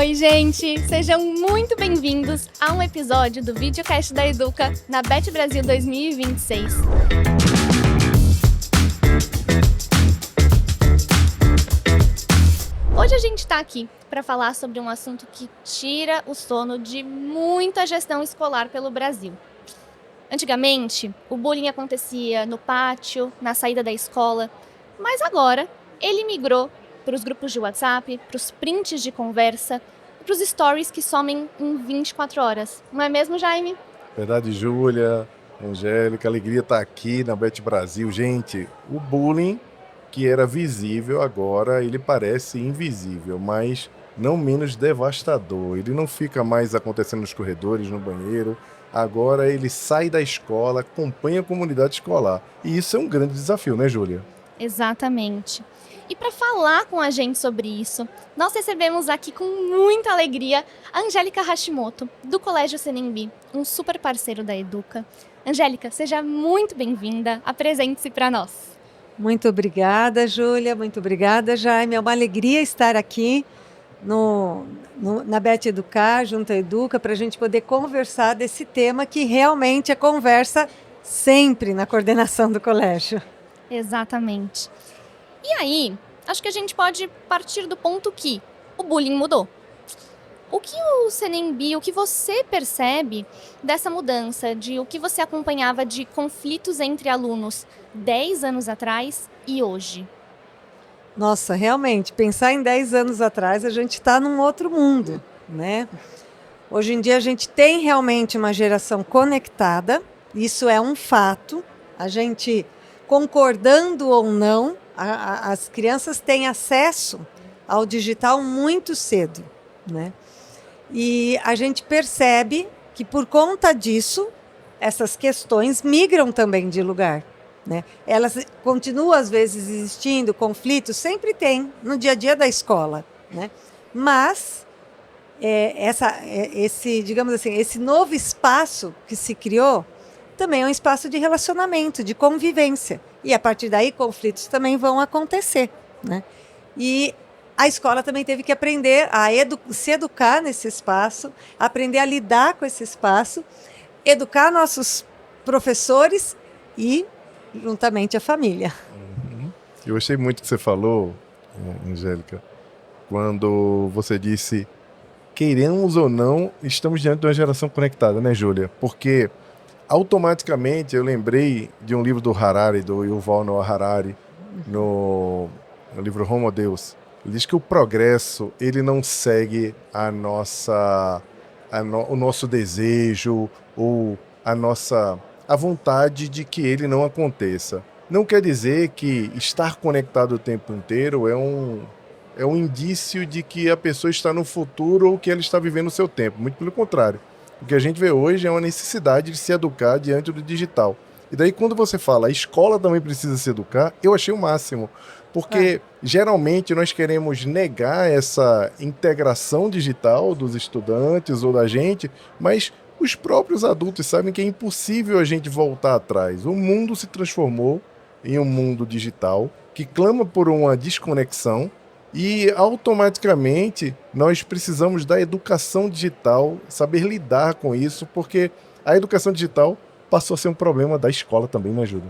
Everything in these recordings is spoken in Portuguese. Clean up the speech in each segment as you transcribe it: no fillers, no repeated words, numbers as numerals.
Oi, gente! Sejam muito bem-vindos a um episódio do Videocast da Educa na Bet Brasil 2026. Hoje a gente está aqui para falar sobre um assunto que tira o sono de muita gestão escolar pelo Brasil. Antigamente, o bullying acontecia no pátio, na saída da escola, mas agora ele migrou para os grupos de WhatsApp, para os prints de conversa, para os stories que somem em 24 horas. Não é mesmo, Jaime? Verdade, Júlia, Angélica, alegria estar aqui na Bet Brasil. Gente, o bullying que era visível agora, ele parece invisível, mas não menos devastador. Ele não fica mais acontecendo nos corredores, no banheiro. Agora ele sai da escola, acompanha a comunidade escolar. E isso é um grande desafio, né, Júlia? Exatamente. E para falar com a gente sobre isso, nós recebemos aqui com muita alegria a Angélica Hashimoto, do Colégio Senembi, um super parceiro da Educa. Angélica, seja muito bem-vinda, apresente-se para nós. Muito obrigada, Júlia, muito obrigada, Jaime. É uma alegria estar aqui na Bet Educar, junto à Educa, para a gente poder conversar desse tema que realmente é conversa sempre na coordenação do colégio. Exatamente. E aí, acho que a gente pode partir do ponto que o bullying mudou. O que o Senembi, o que você percebe dessa mudança, de o que você acompanhava de conflitos entre alunos 10 anos atrás e hoje? Nossa, realmente, pensar em 10 anos atrás, a gente está num outro mundo, né? Hoje em dia a gente tem realmente uma geração conectada, isso é um fato. A gente, concordando ou não, as crianças têm acesso ao digital muito cedo, né? E a gente percebe que, por conta disso, essas questões migram também de lugar, né? Elas continuam, às vezes, existindo, conflitos, sempre tem no dia a dia da escola, né? Mas digamos assim, esse novo espaço que se criou também é um espaço de relacionamento, de convivência. E, a partir daí, conflitos também vão acontecer, né? E a escola também teve que aprender a se educar nesse espaço, aprender a lidar com esse espaço, educar nossos professores e, juntamente, a família. Eu gostei muito do que você falou, Angélica, quando você disse, queremos ou não, estamos diante de uma geração conectada, né, Júlia? Porque automaticamente eu lembrei de um livro do Harari, do Yuval Noah Harari, no livro Homo Deus. Ele diz que o progresso, ele não segue o nosso desejo ou a vontade de que ele não aconteça. Não quer dizer que estar conectado o tempo inteiro é um indício de que a pessoa está no futuro ou que ela está vivendo o seu tempo. Muito pelo contrário. O que a gente vê hoje é uma necessidade de se educar diante do digital. E daí, quando você fala, a escola também precisa se educar, eu achei o máximo. Porque, geralmente, nós queremos negar essa integração digital dos estudantes ou da gente, mas os próprios adultos sabem que é impossível a gente voltar atrás. O mundo se transformou em um mundo digital que clama por uma desconexão e, automaticamente, nós precisamos da educação digital, saber lidar com isso, porque a educação digital passou a ser um problema da escola também, não ajuda?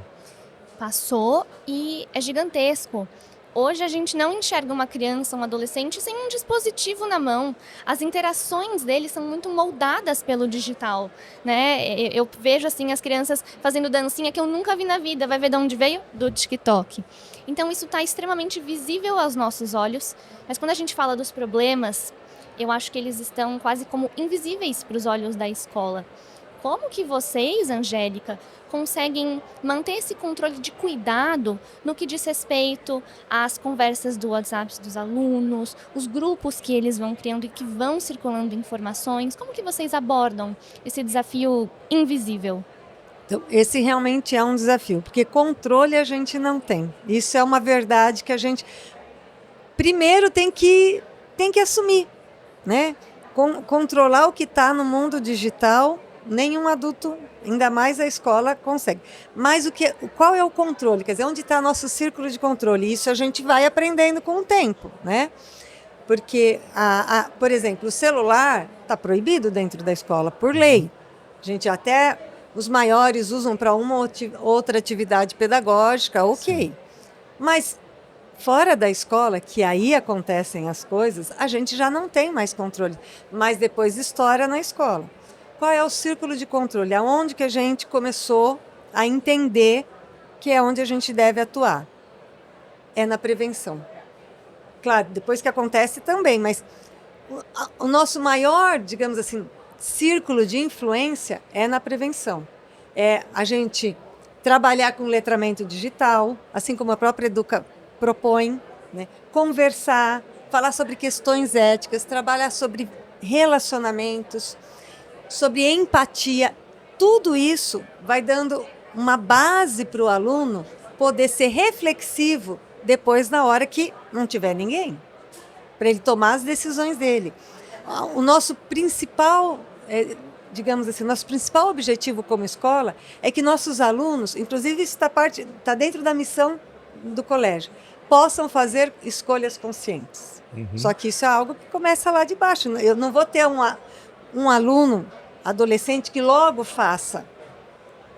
Passou e é gigantesco. Hoje a gente não enxerga uma criança, um adolescente sem um dispositivo na mão. As interações deles são muito moldadas pelo digital, né? Eu vejo assim as crianças fazendo dancinha que eu nunca vi na vida. Vai ver de onde veio? Do TikTok. Então isso está extremamente visível aos nossos olhos, mas quando a gente fala dos problemas, eu acho que eles estão quase como invisíveis para os olhos da escola. Como que vocês, Angélica, conseguem manter esse controle de cuidado no que diz respeito às conversas do WhatsApp dos alunos, os grupos que eles vão criando e que vão circulando informações? Como que vocês abordam esse desafio invisível? Então, esse realmente é um desafio, porque controle a gente não tem. Isso é uma verdade que a gente, primeiro, tem que assumir, né? Controlar o que está no mundo digital, nenhum adulto, ainda mais a escola, consegue. Mas qual é o controle? Quer dizer, onde está nosso círculo de controle? Isso a gente vai aprendendo com o tempo, né? Porque, por exemplo, o celular está proibido dentro da escola, por lei. Gente, até os maiores usam para uma outra atividade pedagógica, ok. Sim. Mas fora da escola, que aí acontecem as coisas, a gente já não tem mais controle. Mas depois estoura na escola. Qual é o círculo de controle? Aonde que a gente começou a entender que é onde a gente deve atuar? É na prevenção. Claro, depois que acontece também, mas o nosso maior, digamos assim, círculo de influência é na prevenção. É a gente trabalhar com letramento digital, assim como a própria Educa propõe, né? Conversar, falar sobre questões éticas, trabalhar sobre relacionamentos, sobre empatia. Tudo isso vai dando uma base para o aluno poder ser reflexivo depois, na hora que não tiver ninguém, para ele tomar as decisões dele. O nosso principal, digamos assim, nosso principal objetivo como escola é que nossos alunos, inclusive isso está dentro da missão do colégio, possam fazer escolhas conscientes. Uhum. Só que isso é algo que começa lá de baixo. Eu não vou ter um aluno adolescente que logo faça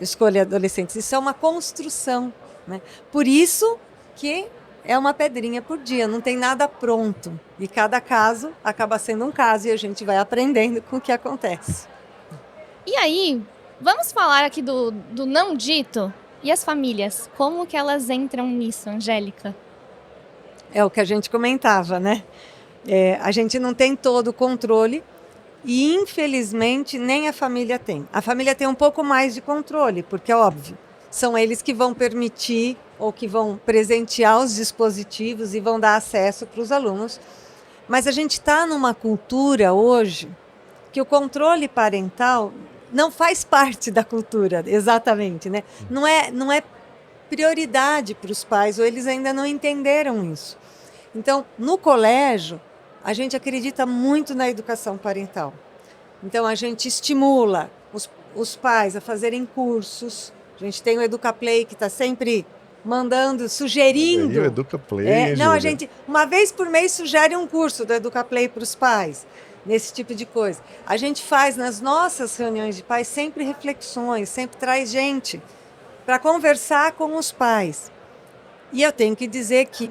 escolha adolescente. Isso é uma construção, né? Por isso que é uma pedrinha por dia, não tem nada pronto. E cada caso acaba sendo um caso e a gente vai aprendendo com o que acontece. E aí, vamos falar aqui do não dito e as famílias. Como que elas entram nisso, Angélica? É o que a gente comentava, né? A gente não tem todo o controle e, infelizmente, nem a família tem. A família tem um pouco mais de controle, porque é óbvio, são eles que vão permitir ou que vão presentear os dispositivos e vão dar acesso para os alunos. Mas a gente está numa cultura hoje que o controle parental não faz parte da cultura, exatamente, né? Não é prioridade para os pais, ou eles ainda não entenderam isso. Então, no colégio, a gente acredita muito na educação parental. Então, a gente estimula os pais a fazerem cursos. A gente tem o EducaPlay, que está sempre mandando, sugerindo. O EducaPlay, a gente, uma vez por mês, sugere um curso do EducaPlay para os pais, nesse tipo de coisa. A gente faz, nas nossas reuniões de pais, sempre reflexões, sempre traz gente para conversar com os pais. E eu tenho que dizer que,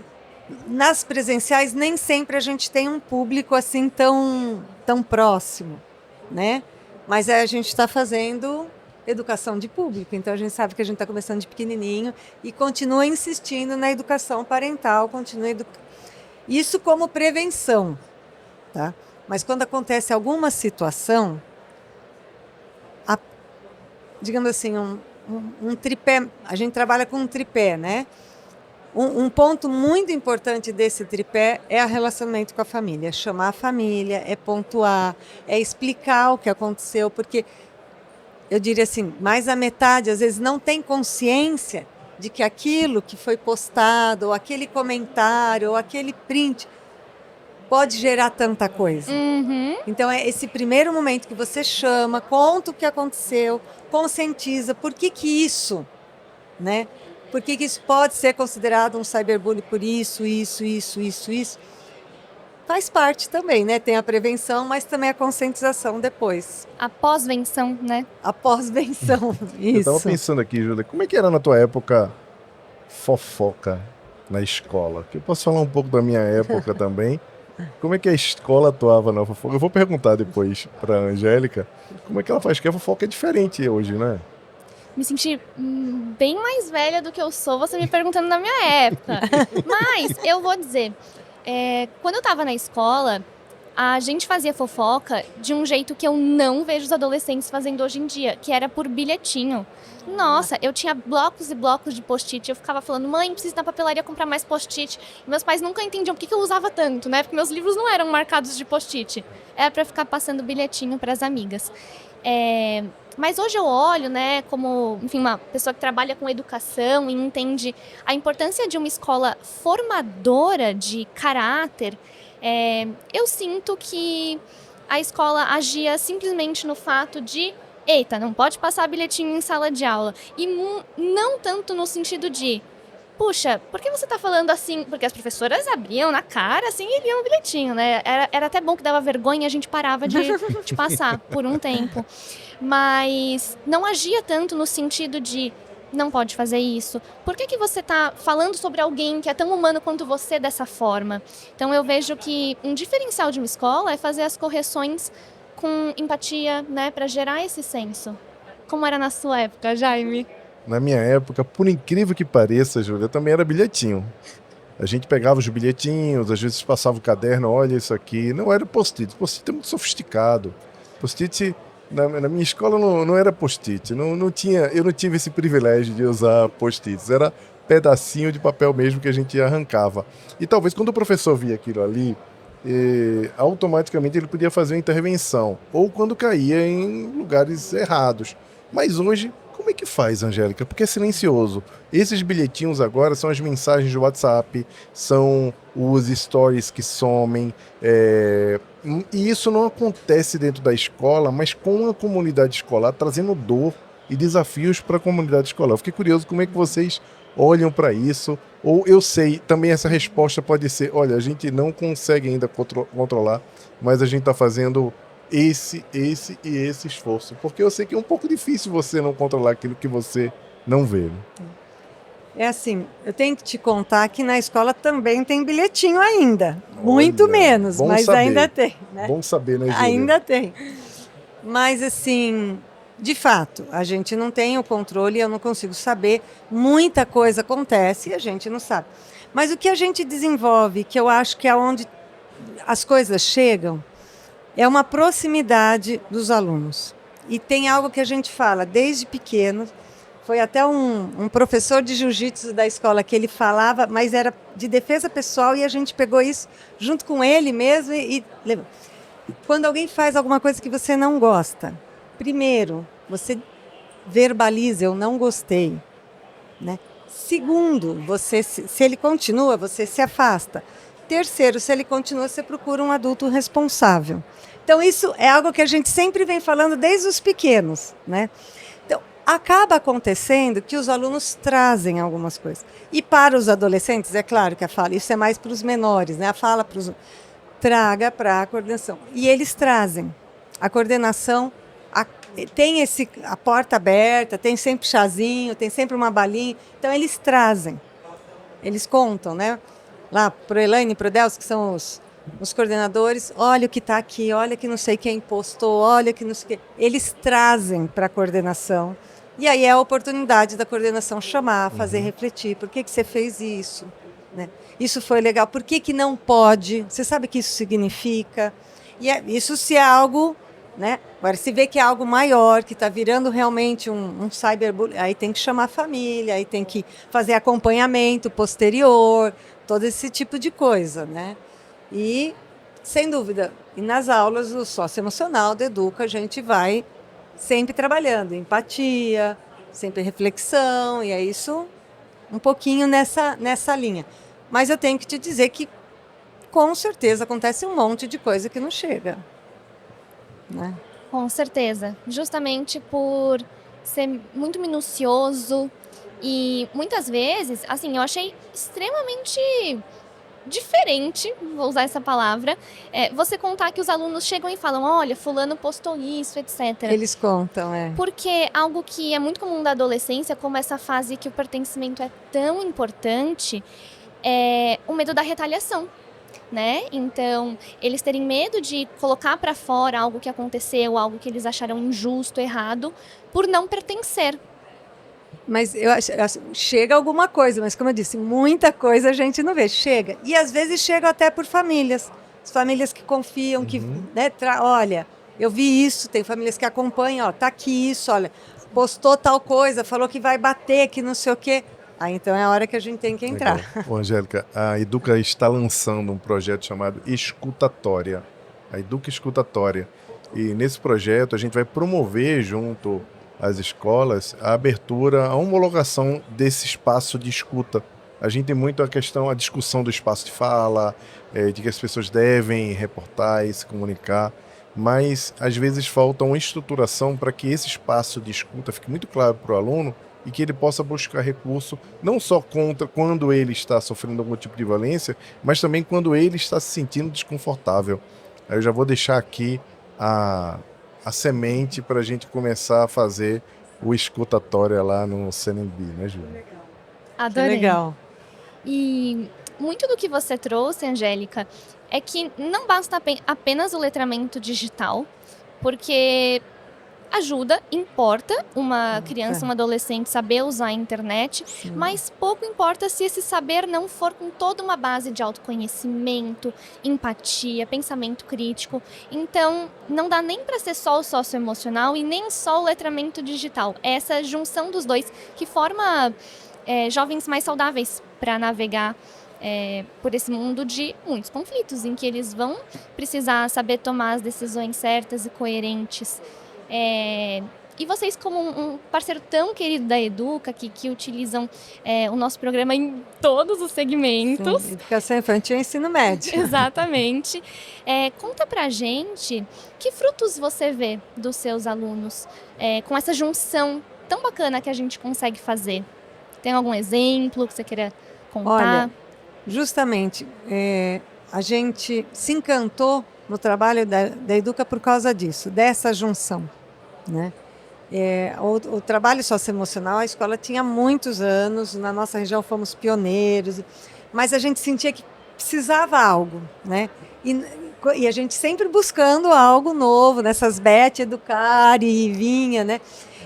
nas presenciais, nem sempre a gente tem um público assim tão próximo, né? Mas a gente está fazendo educação de público, então a gente sabe que a gente está começando de pequenininho e continua insistindo na educação parental, isso como prevenção, tá? Mas quando acontece alguma situação, digamos assim, um tripé, a gente trabalha com um tripé, né? Um ponto muito importante desse tripé é o relacionamento com a família, é chamar a família, é pontuar, é explicar o que aconteceu, porque eu diria assim, mais da metade às vezes não tem consciência de que aquilo que foi postado, ou aquele comentário, ou aquele print, pode gerar tanta coisa. Uhum. Então é esse primeiro momento que você chama, conta o que aconteceu, conscientiza, por que isso, né? Por que isso pode ser considerado um cyberbullying por isso. Faz parte também, né? Tem a prevenção, mas também a conscientização depois. A pós-venção, né? A pós-venção, isso. Eu tava pensando aqui, Júlia, como é que era na tua época fofoca na escola? Que eu posso falar um pouco da minha época também. Como é que a escola atuava na fofoca? Eu vou perguntar depois pra Angélica como é que ela faz, porque a fofoca é diferente hoje, né? Me senti bem mais velha do que eu sou, você me perguntando na minha época. Mas eu vou dizer, quando eu estava na escola, a gente fazia fofoca de um jeito que eu não vejo os adolescentes fazendo hoje em dia, que era por bilhetinho. Nossa, eu tinha blocos e blocos de post-it, eu ficava falando, mãe, preciso ir na papelaria comprar mais post-it. E meus pais nunca entendiam por que eu usava tanto, né? Porque meus livros não eram marcados de post-it. Era para ficar passando bilhetinho para as amigas. Mas hoje eu olho, né, como, enfim, uma pessoa que trabalha com educação e entende a importância de uma escola formadora de caráter. Eu sinto que a escola agia simplesmente no fato de, eita, não pode passar bilhetinho em sala de aula. E não tanto no sentido de, puxa, por que você tá falando assim? Porque as professoras abriam na cara, assim, e liam o bilhetinho, né? Era até bom que dava vergonha e a gente parava de passar por um tempo. Mas não agia tanto no sentido de não pode fazer isso. Por que você tá falando sobre alguém que é tão humano quanto você dessa forma? Então eu vejo que um diferencial de uma escola é fazer as correções com empatia, né? Para gerar esse senso. Como era na sua época, Jaime? Na minha época, por incrível que pareça, Júlia, também era bilhetinho. A gente pegava os bilhetinhos, às vezes passava o caderno, olha isso aqui. Não era post-it. Post-it é muito sofisticado. Post-it, na minha escola não era post-it. Eu não tive esse privilégio de usar post-its. Era pedacinho de papel mesmo que a gente arrancava. E talvez quando o professor via aquilo ali, automaticamente ele podia fazer uma intervenção. Ou quando caía em lugares errados. Mas hoje, como é que faz, Angélica? Porque é silencioso. Esses bilhetinhos agora são as mensagens de WhatsApp, são os stories que somem. E isso não acontece dentro da escola, mas com a comunidade escolar, trazendo dor e desafios para a comunidade escolar. Eu fiquei curioso como é que vocês olham para isso. Ou eu sei, também essa resposta pode ser, olha, a gente não consegue ainda controlar, mas a gente está fazendo esse e esse esforço. Porque eu sei que é um pouco difícil você não controlar aquilo que você não vê. Né? É assim, eu tenho que te contar que na escola também tem bilhetinho ainda. Muito Olha, menos, bom mas saber. ainda tem. Né? Bom saber, né, Júlia? Ainda tem. Mas assim, de fato, a gente não tem o controle, eu não consigo saber. Muita coisa acontece e a gente não sabe. Mas o que a gente desenvolve, que eu acho que é onde as coisas chegam, é uma proximidade dos alunos. E tem algo que a gente fala desde pequeno. Foi até um professor de jiu-jitsu da escola que ele falava, mas era de defesa pessoal e a gente pegou isso junto com ele mesmo e levou. Quando alguém faz alguma coisa que você não gosta, primeiro, você verbaliza, eu não gostei. Né? Segundo, se ele continua, você se afasta. Terceiro, se ele continua, você procura um adulto responsável. Então, isso é algo que a gente sempre vem falando desde os pequenos. Né? Então, acaba acontecendo que os alunos trazem algumas coisas. E para os adolescentes, é claro que a fala, isso é mais para os menores, né? A fala para os... Traga para a coordenação. E eles trazem. A coordenação tem a porta aberta, tem sempre chazinho, tem sempre uma balinha. Então, eles trazem. Eles contam, né? Lá, pro Elaine e pro Delcio, que são os coordenadores, olha o que está aqui, olha que não sei quem postou, olha que não sei o que. Eles trazem para a coordenação. E aí é a oportunidade da coordenação chamar, fazer refletir. Por que você fez isso? Né? Isso foi legal. Por que não pode? Você sabe o que isso significa? E isso se é algo... Né? Agora, se vê que é algo maior, que está virando realmente um cyberbullying, aí tem que chamar a família, aí tem que fazer acompanhamento posterior, todo esse tipo de coisa. Né? E, sem dúvida, e nas aulas do socioemocional, do Educa, a gente vai sempre trabalhando empatia, sempre reflexão, e é isso um pouquinho nessa linha. Mas eu tenho que te dizer que, com certeza, acontece um monte de coisa que não chega. Né? Com certeza. Justamente por ser muito minucioso e muitas vezes, assim, eu achei extremamente diferente, vou usar essa palavra, você contar que os alunos chegam e falam, olha, fulano postou isso, etc. Eles contam, Porque algo que é muito comum da adolescência, como essa fase que o pertencimento é tão importante, é o medo da retaliação. Né? Então, eles terem medo de colocar para fora algo que aconteceu, algo que eles acharam injusto, errado, por não pertencer. Mas eu acho, chega alguma coisa, mas como eu disse, muita coisa a gente não vê. Chega. E às vezes chega até por famílias. As famílias que confiam, que, né, olha, eu vi isso, tem famílias que acompanham, ó, tá aqui isso, olha, postou tal coisa, falou que vai bater, que não sei o quê. Aí, então, é a hora que a gente tem que entrar. Ô, Angélica, a Educa está lançando um projeto chamado Escutatória. A Educa Escutatória. E nesse projeto a gente vai promover junto às escolas a abertura, a homologação desse espaço de escuta. A gente tem muito a discussão do espaço de fala, de que as pessoas devem reportar e se comunicar, mas às vezes falta uma estruturação para que esse espaço de escuta fique muito claro para o aluno e que ele possa buscar recurso não só contra quando ele está sofrendo algum tipo de violência, mas também quando ele está se sentindo desconfortável. Aí eu já vou deixar aqui a semente para a gente começar a fazer o escutatória lá no CNB, né, Júlia? Que Adorei. legal. E muito do que você trouxe, Angélica, é que não basta apenas o letramento digital, porque ajuda, importa uma criança, um adolescente saber usar a internet, Sim. mas pouco importa se esse saber não for com toda uma base de autoconhecimento, empatia, pensamento crítico. Então, não dá nem para ser só o socioemocional e nem só o letramento digital. É essa junção dos dois que forma jovens mais saudáveis para navegar por esse mundo de muitos conflitos, em que eles vão precisar saber tomar as decisões certas e coerentes. E vocês, como um parceiro tão querido da Educa, que utilizam o nosso programa em todos os segmentos. Sim, educação infantil e ensino médio. Exatamente. Conta pra gente que frutos você vê dos seus alunos com essa junção tão bacana que a gente consegue fazer. Tem algum exemplo que você queira contar? Olha, justamente, a gente se encantou no trabalho da Educa por causa disso, dessa junção, né? O trabalho socioemocional, a escola tinha muitos anos, na nossa região fomos pioneiros, mas a gente sentia que precisava algo, né? E a gente sempre buscando algo novo, nessas Beth Educar e vinha, né?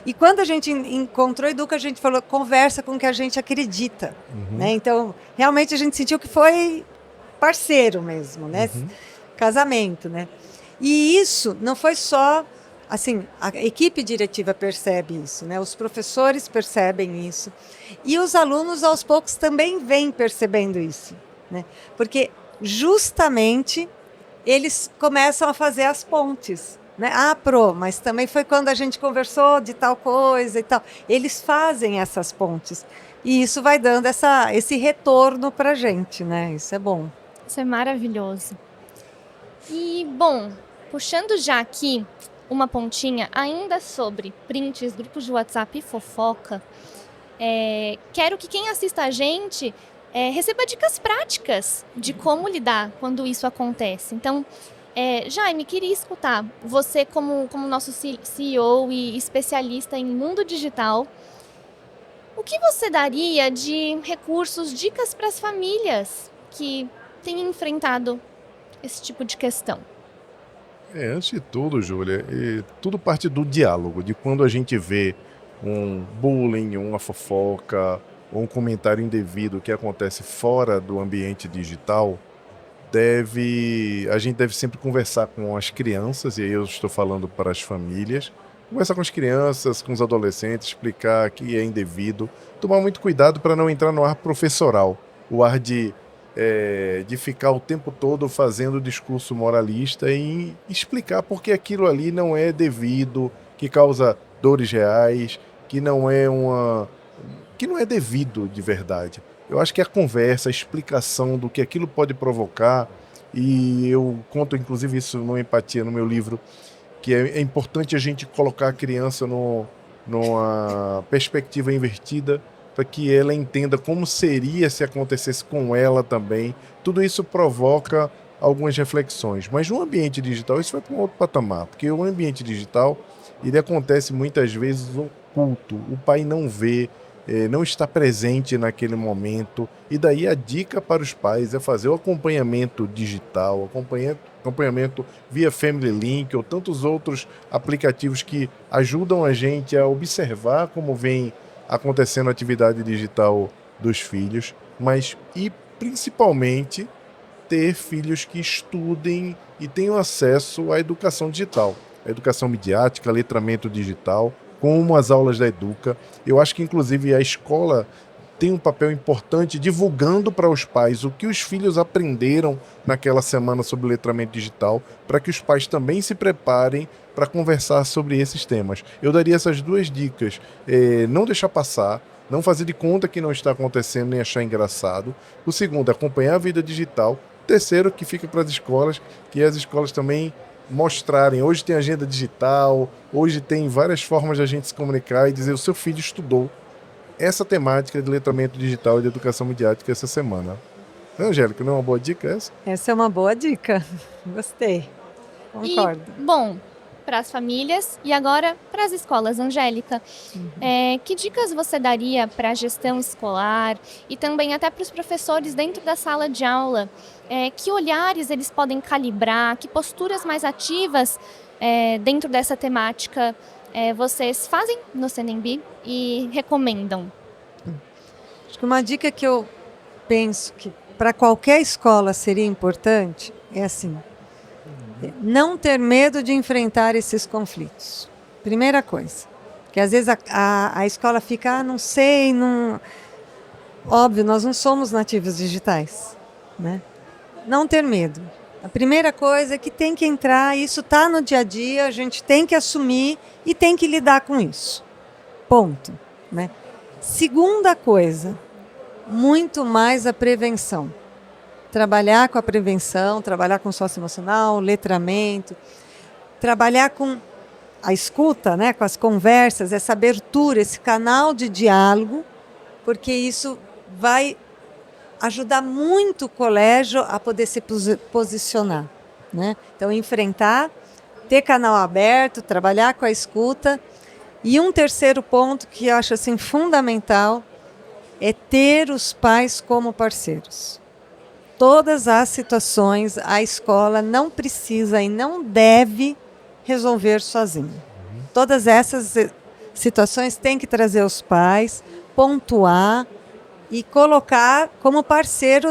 E quando a gente encontrou a Educa, a gente falou, conversa com o que a gente acredita, né? Então, realmente a gente sentiu que foi parceiro mesmo, né? Casamento, né? E isso não foi só, assim, a equipe diretiva percebe isso, né? Os professores percebem isso. E os alunos, aos poucos, também vêm percebendo isso, né? Porque, justamente, eles começam a fazer as pontes, né? Mas também foi quando a gente conversou de tal coisa e tal. Eles fazem essas pontes. E isso vai dando esse retorno para a gente, né? Isso é bom. Isso é maravilhoso. E, bom, puxando já aqui uma pontinha ainda sobre prints, grupos de WhatsApp e fofoca, quero que quem assista a gente receba dicas práticas de como lidar quando isso acontece. Então, Jaime, queria escutar você como nosso CEO e especialista em mundo digital. O que você daria de recursos, dicas para as famílias que têm enfrentado esse tipo de questão? Antes de tudo, Júlia, tudo parte do diálogo, de quando a gente vê um bullying, uma fofoca ou um comentário indevido que acontece fora do ambiente digital, a gente deve sempre conversar com as crianças, e aí eu estou falando para as famílias, conversar com as crianças, com os adolescentes, explicar que é indevido, tomar muito cuidado para não entrar no ar professoral, o ar de ficar o tempo todo fazendo discurso moralista e explicar porque aquilo ali não é devido, que causa dores reais, que não é devido de verdade. Eu acho que a conversa, a explicação do que aquilo pode provocar, e eu conto inclusive isso no Empatia, no meu livro, que é importante a gente colocar a criança numa perspectiva invertida, para que ela entenda como seria se acontecesse com ela também. Tudo isso provoca algumas reflexões. Mas no ambiente digital isso vai para um outro patamar, porque o ambiente digital ele acontece muitas vezes oculto. O pai não vê, não está presente naquele momento, e daí a dica para os pais é fazer o acompanhamento digital, acompanhamento via Family Link ou tantos outros aplicativos que ajudam a gente a observar como vem acontecendo a atividade digital dos filhos, mas e principalmente ter filhos que estudem e tenham acesso à educação digital, à educação midiática, letramento digital, como as aulas da Educa. Eu acho que, inclusive, a escola tem um papel importante divulgando para os pais o que os filhos aprenderam naquela semana sobre letramento digital, para que os pais também se preparem para conversar sobre esses temas. Eu daria essas duas dicas. Não deixar passar, não fazer de conta que não está acontecendo nem achar engraçado. O segundo, acompanhar a vida digital. O terceiro, que fica para as escolas, que as escolas também mostrarem. Hoje tem agenda digital, hoje tem várias formas de a gente se comunicar e dizer o seu filho estudou, essa temática de letramento digital e de educação midiática essa semana. Não, Angélica, não é uma boa dica essa? Essa é uma boa dica. Gostei. Concordo. E, bom, para as famílias e agora para as escolas, Angélica, que dicas você daria para a gestão escolar e também até para os professores dentro da sala de aula? Que olhares eles podem calibrar, que posturas mais ativas dentro dessa temática vocês fazem no Senembi e recomendam? Acho que uma dica que eu penso que para qualquer escola seria importante é assim: não ter medo de enfrentar esses conflitos. Primeira coisa. Que às vezes a escola fica, não sei, não... Óbvio, nós não somos nativos digitais, né? Não ter medo. A primeira coisa é que tem que entrar, isso está no dia a dia, a gente tem que assumir e tem que lidar com isso. Ponto, né? Segunda coisa, muito mais a prevenção. Trabalhar com a prevenção, trabalhar com o socioemocional, letramento, trabalhar com a escuta, né, com as conversas, essa abertura, esse canal de diálogo, porque isso vai ajudar muito o colégio a poder se posicionar, né? Então, enfrentar, ter canal aberto, trabalhar com a escuta. E um terceiro ponto que eu acho assim, fundamental é ter os pais como parceiros. Todas as situações a escola não precisa e não deve resolver sozinha. Todas essas situações tem que trazer os pais, pontuar e colocar como parceiro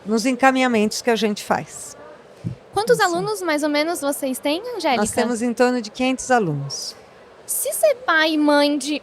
nos encaminhamentos que a gente faz. Quantos alunos mais ou menos vocês têm, Angélica? Nós temos em torno de 500 alunos. Se ser pai e mãe de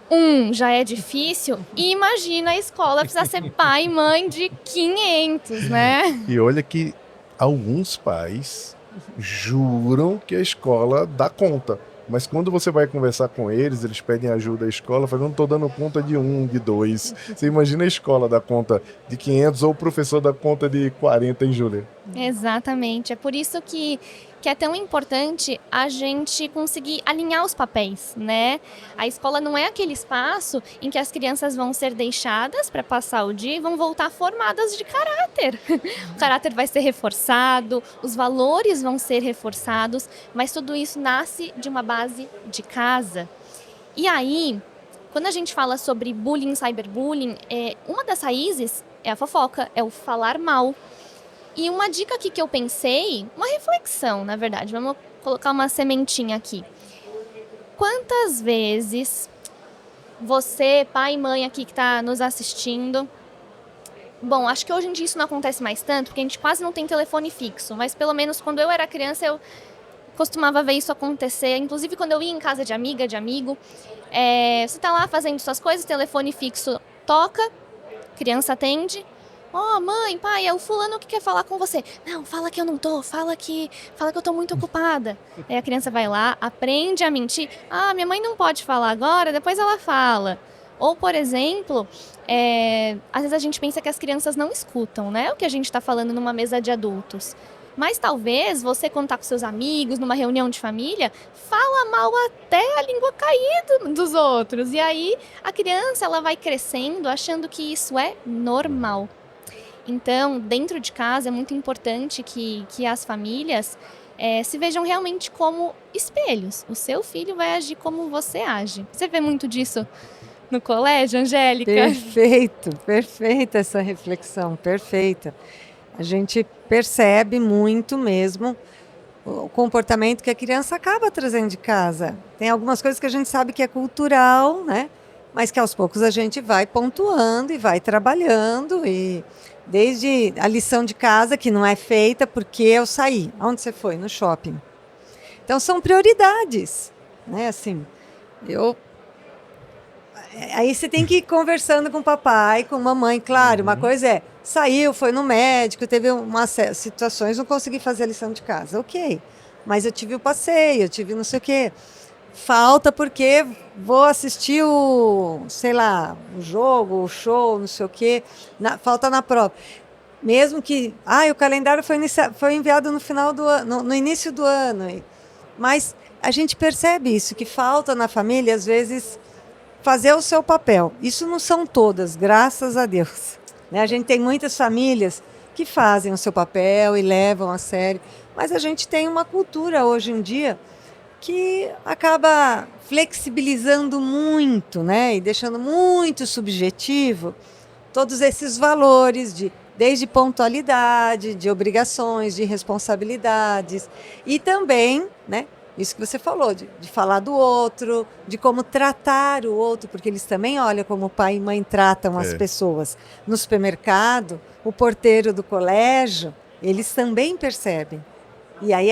já é difícil, imagina a escola precisar ser pai e mãe de 500, né? E olha que alguns pais juram que a escola dá conta. Mas quando você vai conversar com eles, eles pedem ajuda à escola, falando, não estou dando conta de 1, de 2. Você imagina a escola dar conta de 500 ou o professor dar conta de 40 em julho. Exatamente. É por isso que é tão importante a gente conseguir alinhar os papéis, né? A escola não é aquele espaço em que as crianças vão ser deixadas para passar o dia e vão voltar formadas de caráter. O caráter vai ser reforçado, os valores vão ser reforçados, mas tudo isso nasce de uma base de casa. E aí, quando a gente fala sobre bullying, cyberbullying, uma das raízes é a fofoca, é o falar mal. E uma dica aqui que eu pensei, uma reflexão, na verdade, vamos colocar uma sementinha aqui. Quantas vezes você, pai e mãe aqui que está nos assistindo... Bom, acho que hoje em dia isso não acontece mais tanto, porque a gente quase não tem telefone fixo, mas pelo menos quando eu era criança eu costumava ver isso acontecer, inclusive quando eu ia em casa de amiga, de amigo. Você está lá fazendo suas coisas, telefone fixo toca, criança atende... mãe, pai, é o fulano que quer falar com você. Não, fala que eu não tô, fala que eu tô muito ocupada. Aí a criança vai lá, aprende a mentir. Minha mãe não pode falar agora, depois ela fala. Ou, por exemplo, às vezes a gente pensa que as crianças não escutam, né? O que a gente está falando numa mesa de adultos. Mas talvez você, quando tá com seus amigos, numa reunião de família, fala mal até a língua cair dos outros. E aí a criança ela vai crescendo achando que isso é normal. Então, dentro de casa é muito importante que as famílias se vejam realmente como espelhos. O seu filho vai agir como você age. Você vê muito disso no colégio, Angélica? Perfeita essa reflexão, perfeita. A gente percebe muito mesmo o comportamento que a criança acaba trazendo de casa. Tem algumas coisas que a gente sabe que é cultural, né? Mas que aos poucos a gente vai pontuando e vai trabalhando e... Desde a lição de casa, que não é feita porque eu saí. Onde você foi? No shopping. Então, são prioridades. Né? Assim, aí você tem que ir conversando com o papai, com a mamãe. Claro, uma coisa saiu, foi no médico, teve umas situações, não consegui fazer a lição de casa. Ok, mas eu tive o passeio, eu tive não sei o quê. Falta porque vou assistir o jogo, o show, não sei o quê, falta na prova. Mesmo que, o calendário foi enviado no final do ano, no início do ano. Mas a gente percebe isso, que falta na família, às vezes, fazer o seu papel. Isso não são todas, graças a Deus. Né? A gente tem muitas famílias que fazem o seu papel e levam a sério, mas a gente tem uma cultura hoje em dia que acaba flexibilizando muito, né? E deixando muito subjetivo todos esses valores desde pontualidade, de obrigações, de responsabilidades e também, né? Isso que você falou, de falar do outro, de como tratar o outro, porque eles também olham como pai e mãe tratam as pessoas. No supermercado, o porteiro do colégio, eles também percebem. E aí,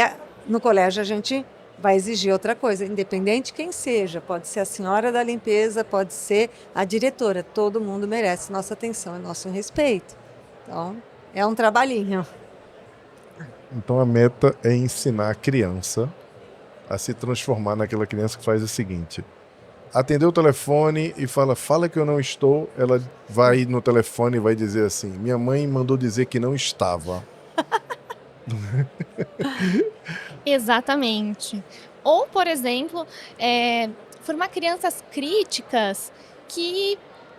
no colégio, a gente vai exigir outra coisa, independente de quem seja. Pode ser a senhora da limpeza, pode ser a diretora. Todo mundo merece nossa atenção e nosso respeito. Então, é um trabalhinho. Então, a meta é ensinar a criança a se transformar naquela criança que faz o seguinte: atender o telefone e fala que eu não estou, ela vai no telefone e vai dizer assim: minha mãe mandou dizer que não estava. Exatamente. Ou, por exemplo, formar crianças críticas que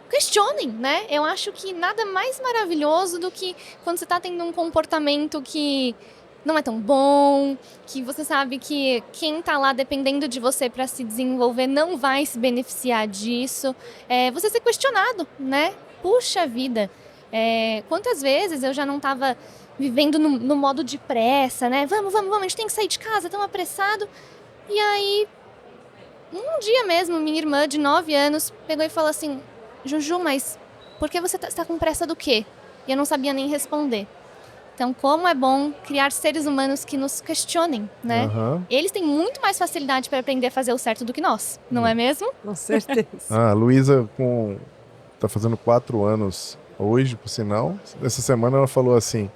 questionem, né? Eu acho que nada mais maravilhoso do que quando você está tendo um comportamento que não é tão bom, que você sabe que quem está lá dependendo de você para se desenvolver não vai se beneficiar disso. Você ser questionado, né? Puxa vida, quantas vezes eu já não estava vivendo no modo de pressa, né? Vamos, a gente tem que sair de casa, estamos apressados. E aí, um dia mesmo, minha irmã de 9 anos pegou e falou assim: Juju, mas por que você está com pressa do quê? E eu não sabia nem responder. Então, como é bom criar seres humanos que nos questionem, né? Uhum. Eles têm muito mais facilidade para aprender a fazer o certo do que nós, não é mesmo? Com certeza. A Luísa tá fazendo 4 anos hoje, por sinal. Essa semana ela falou assim: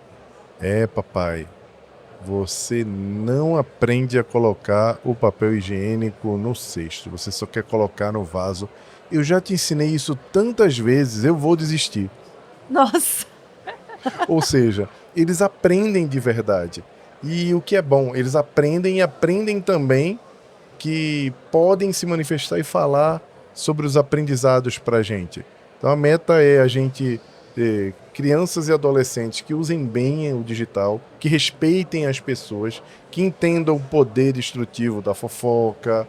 papai, você não aprende a colocar o papel higiênico no cesto, você só quer colocar no vaso. Eu já te ensinei isso tantas vezes, eu vou desistir. Nossa! Ou seja, eles aprendem de verdade. E o que é bom, eles aprendem e aprendem também que podem se manifestar e falar sobre os aprendizados para a gente. Então a meta é a gente ter crianças e adolescentes que usem bem o digital, que respeitem as pessoas, que entendam o poder destrutivo da fofoca,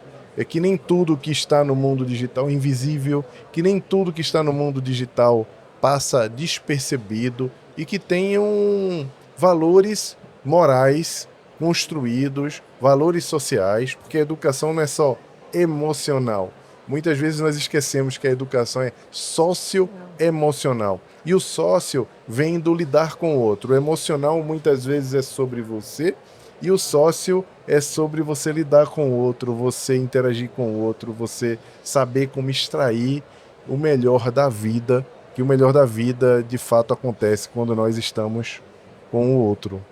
que nem tudo que está no mundo digital é invisível, que nem tudo que está no mundo digital passa despercebido e que tenham valores morais construídos, valores sociais, porque a educação não é só emocional. Muitas vezes nós esquecemos que a educação é socioemocional. E o sócio vem do lidar com o outro. O emocional muitas vezes é sobre você e o sócio é sobre você lidar com o outro, você interagir com o outro, você saber como extrair o melhor da vida, que o melhor da vida de fato acontece quando nós estamos com o outro.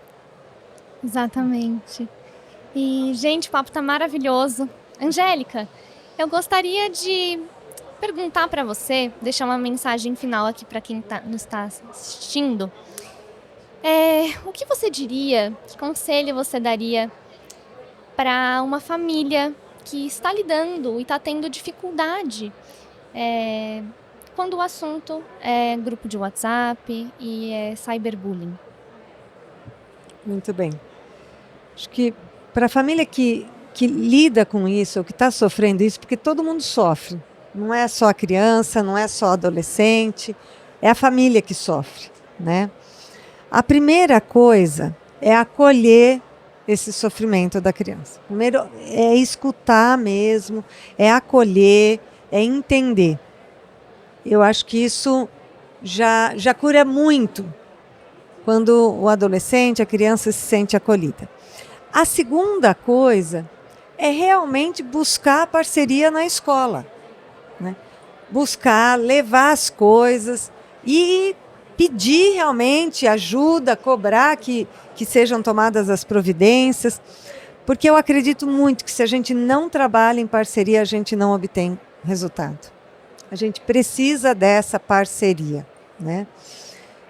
Exatamente. E, gente, o papo tá maravilhoso. Angélica, eu gostaria de perguntar para você, deixar uma mensagem final aqui para quem nos está assistindo. O que você diria, que conselho você daria para uma família que está lidando e está tendo dificuldade quando o assunto é grupo de WhatsApp e é cyberbullying? Muito bem. Acho que para a família que lida com isso, ou que está sofrendo isso, porque todo mundo sofre. Não é só a criança, não é só o adolescente, é a família que sofre, né? A primeira coisa é acolher esse sofrimento da criança. Primeiro é escutar mesmo, é acolher, é entender. Eu acho que isso já cura muito quando o adolescente, a criança se sente acolhida. A segunda coisa é realmente buscar a parceria na escola, né? Buscar, levar as coisas e pedir realmente ajuda, cobrar que sejam tomadas as providências, porque eu acredito muito que se a gente não trabalha em parceria, a gente não obtém resultado. A gente precisa dessa parceria, né?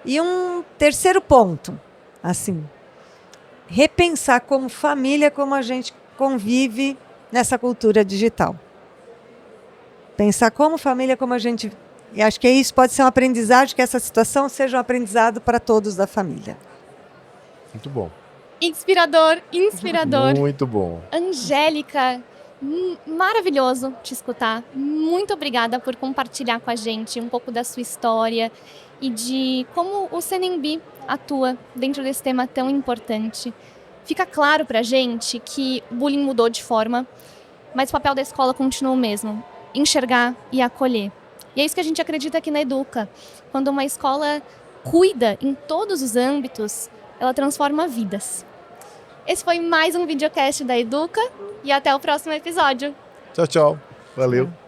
E um terceiro ponto, assim, repensar como família, como a gente convive nessa cultura digital. Pensar como família, como a gente... E acho que isso pode ser um aprendizado, que essa situação seja um aprendizado para todos da família. Muito bom. Inspirador, inspirador. Muito bom. Angélica, maravilhoso te escutar. Muito obrigada por compartilhar com a gente um pouco da sua história e de como o CNMB atua dentro desse tema tão importante. Fica claro pra gente que o bullying mudou de forma, mas o papel da escola continua o mesmo, enxergar e acolher. E é isso que a gente acredita aqui na Educa. Quando uma escola cuida em todos os âmbitos, ela transforma vidas. Esse foi mais um videocast da Educa e até o próximo episódio. Tchau, tchau. Valeu.